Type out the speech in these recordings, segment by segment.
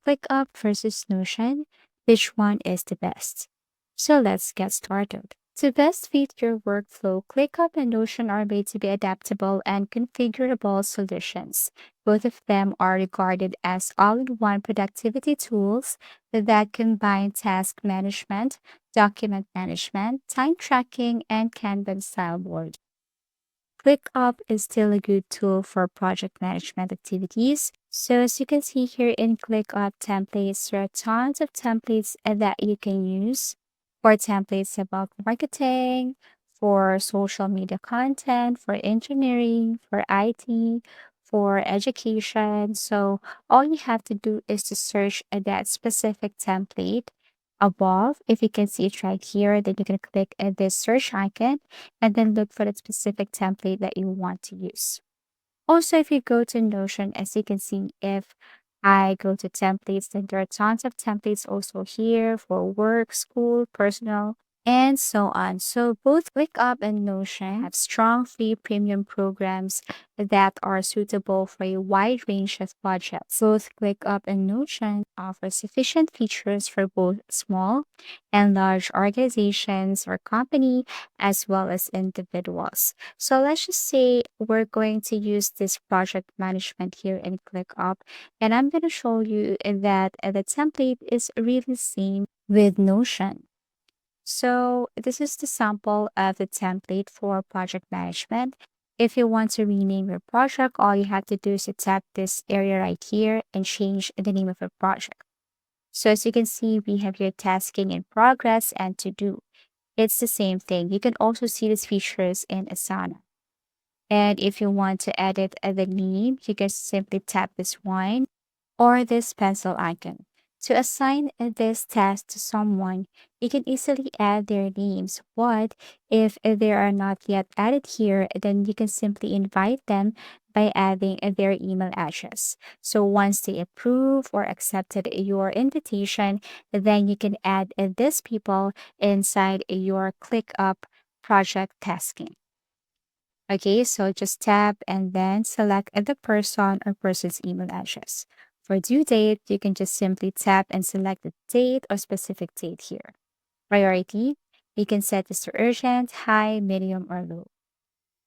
ClickUp versus Notion, which one is the best? So let's get started. To best fit your workflow, ClickUp and Notion are made to be adaptable and configurable solutions. Both of them are regarded as all-in-one productivity tools that combine task management, document management, time tracking, and Kanban style board. ClickUp is still a good tool for project management activities. So as you can see here in ClickUp templates, there are tons of templates that you can use for templates about marketing, for social media content, for engineering, for IT, for education. So all you have to do is to search that specific template above. If you can see it right here, then you can click this search icon and then look for the specific template that you want to use. Also, if you go to Notion, as you can see, if I go to templates, then there are tons of templates also here for work, school, personal, and so on. So both ClickUp and Notion have strong free premium programs that are suitable for a wide range of budgets. Both ClickUp and Notion offer sufficient features for both small and large organizations or company as well as individuals. So let's just say we're going to use this project management here in ClickUp, and I'm going to show you that the template is really same with Notion. So this is the sample of the template for project management. If you want to rename your project, all you have to do is to tap this area right here and change the name of your project. So as you can see, we have here tasking in progress and to do. It's the same thing. You can also see these features in Asana. And if you want to edit the name, you can simply tap this one or this pencil icon. To assign this task to someone, you can easily add their names. But if they are not yet added here, then you can simply invite them by adding their email address. So once they approve or accepted your invitation, then you can add these people inside your ClickUp project tasking. Okay, so just tap and then select the person or person's email address. For due date, you can just simply tap and select the date or specific date here. Priority, you can set this to urgent, high, medium, or low.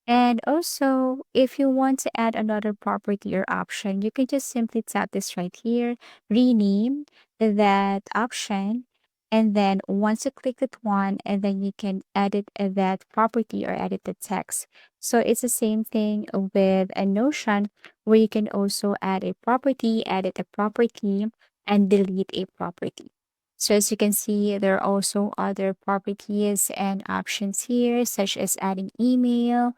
And also, if you want to add another property or option, you can just simply tap this right here, rename that option. And then once you click that one, and then you can edit that property or edit the text. So it's the same thing with a Notion where you can also add a property, edit a property, and delete a property. So as you can see, there are also other properties and options here, such as adding email,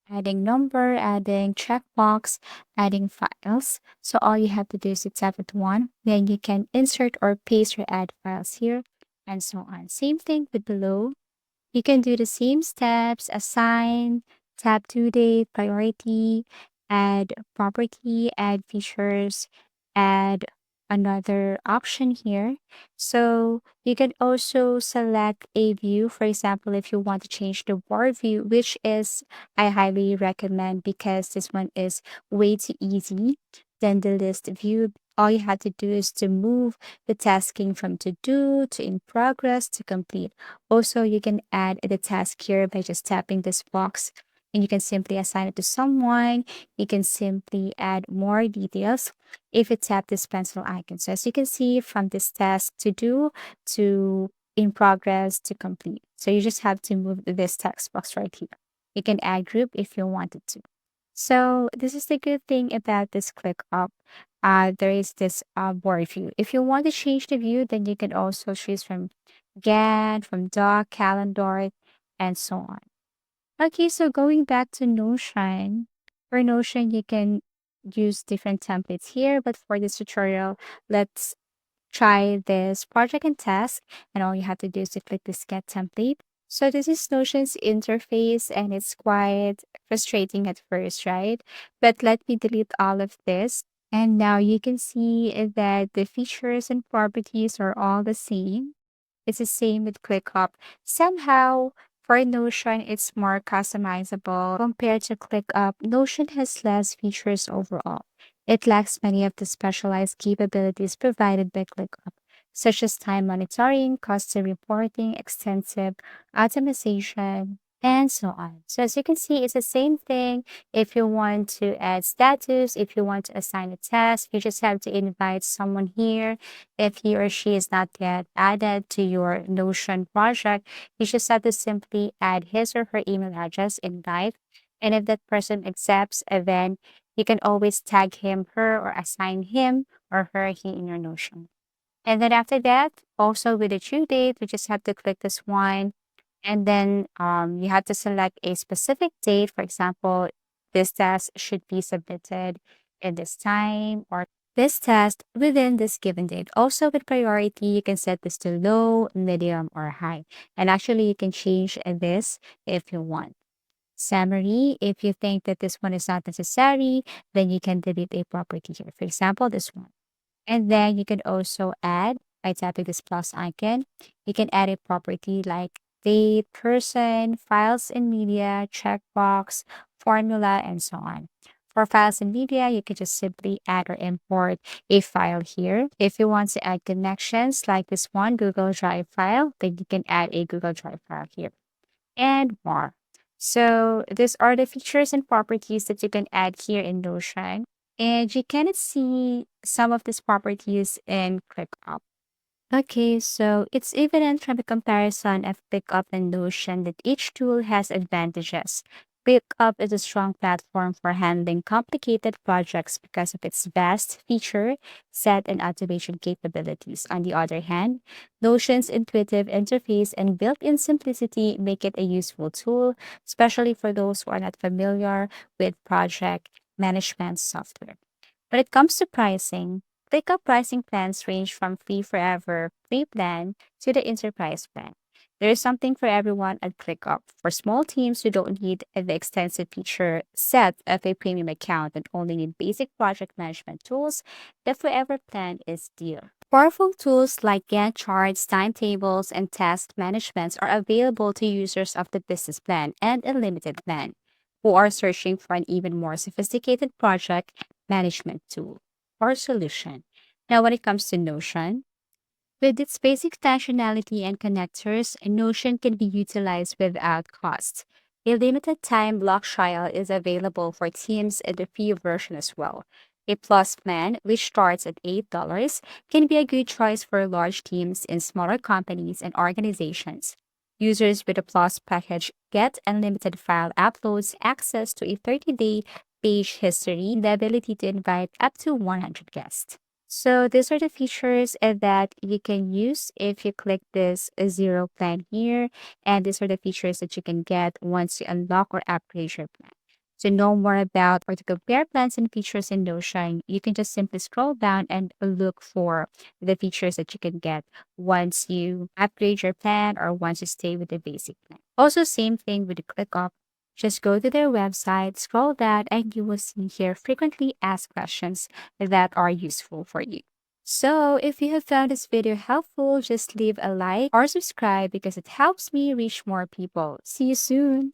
adding number, adding checkbox, adding files. So all you have to do is to tap it one. Then you can insert or paste or add files here and so on. Same thing with below. You can do the same steps, assign, tap due date, priority, add property, add features, add another option here. So you can also select a view. For example, if you want to change the board view, which is I highly recommend because this one is way too easy than the list view. All you have to do is to move the tasking from to do to in progress to complete. Also, you can add the task here by just tapping this box and you can simply assign it to someone. You can simply add more details if you tap this pencil icon. So as you can see from this task to do to in progress to complete. So you just have to move this text box right here. You can add group if you wanted to. So this is the good thing about this ClickUp. There is this board view. If you want to change the view, then you can also choose from Gantt, from Doc, Calendar, and so on. Okay, so going back to Notion, for Notion, you can use different templates here, but for this tutorial, let's try this project and task, and all you have to do is to click this get template. So this is Notion's interface, and it's quite frustrating at first, right? But let me delete all of this. And now you can see that the features and properties are all the same. It's the same with ClickUp. Somehow, for Notion, it's more customizable compared to ClickUp. Notion has less features overall. It lacks many of the specialized capabilities provided by ClickUp, such as time monitoring, custom reporting, extensive optimization, and so on. So as you can see, it's the same thing. If you want to add status, if you want to assign a task, you just have to invite someone here. If he or she is not yet added to your Notion project, you just have to simply add his or her email address, invite. And if that person accepts, then you can always tag him, her, or assign him or her, he in your Notion. And then after that, also with the due date, we just have to click this one. And then you have to select a specific date. For example, this task should be submitted in this time or this task within this given date. Also with priority, you can set this to low, medium, or high. And actually, you can change this if you want. Summary, if you think that this one is not necessary, then you can delete a property here. For example, this one. And then you can also add, by tapping this plus icon, you can add a property like date, person, files and media, checkbox, formula, and so on. For files and media, you can just simply add or import a file here. If you want to add connections like this one, Google Drive file, then you can add a Google Drive file here and more. So these are the features and properties that you can add here in Notion. And you can see some of these properties in ClickUp. Okay, so it's evident from the comparison of ClickUp and Notion that each tool has advantages. ClickUp is a strong platform for handling complicated projects because of its vast feature set and automation capabilities. On the other hand, Notion's intuitive interface and built-in simplicity make it a useful tool, especially for those who are not familiar with project management software. When it comes to pricing, ClickUp pricing plans range from free forever free plan to the enterprise plan. There is something for everyone at ClickUp. For small teams who don't need the extensive feature set of a premium account and only need basic project management tools, the Forever plan is deal. Powerful tools like Gantt charts, timetables, and task management are available to users of the business plan and unlimited plan who are searching for an even more sophisticated project management tool or solution. Now, when it comes to Notion, with its basic functionality and connectors, Notion can be utilized without cost. A limited time block trial is available for teams in the free version as well. A Plus plan, which starts at $8, can be a good choice for large teams in smaller companies and organizations. Users with a Plus package get unlimited file uploads, access to a 30-day page history, and the ability to invite up to 100 guests. So these are the features that you can use if you click this zero plan here. And these are the features that you can get once you unlock or upgrade your plan. To know more about or to compare plans and features in Notion, you can just simply scroll down and look for the features that you can get once you upgrade your plan or once you stay with the basic plan. Also, same thing with the ClickUp. Just go to their website, scroll down, and you will see here frequently asked questions that are useful for you. So, if you have found this video helpful, just leave a like or subscribe because it helps me reach more people. See you soon.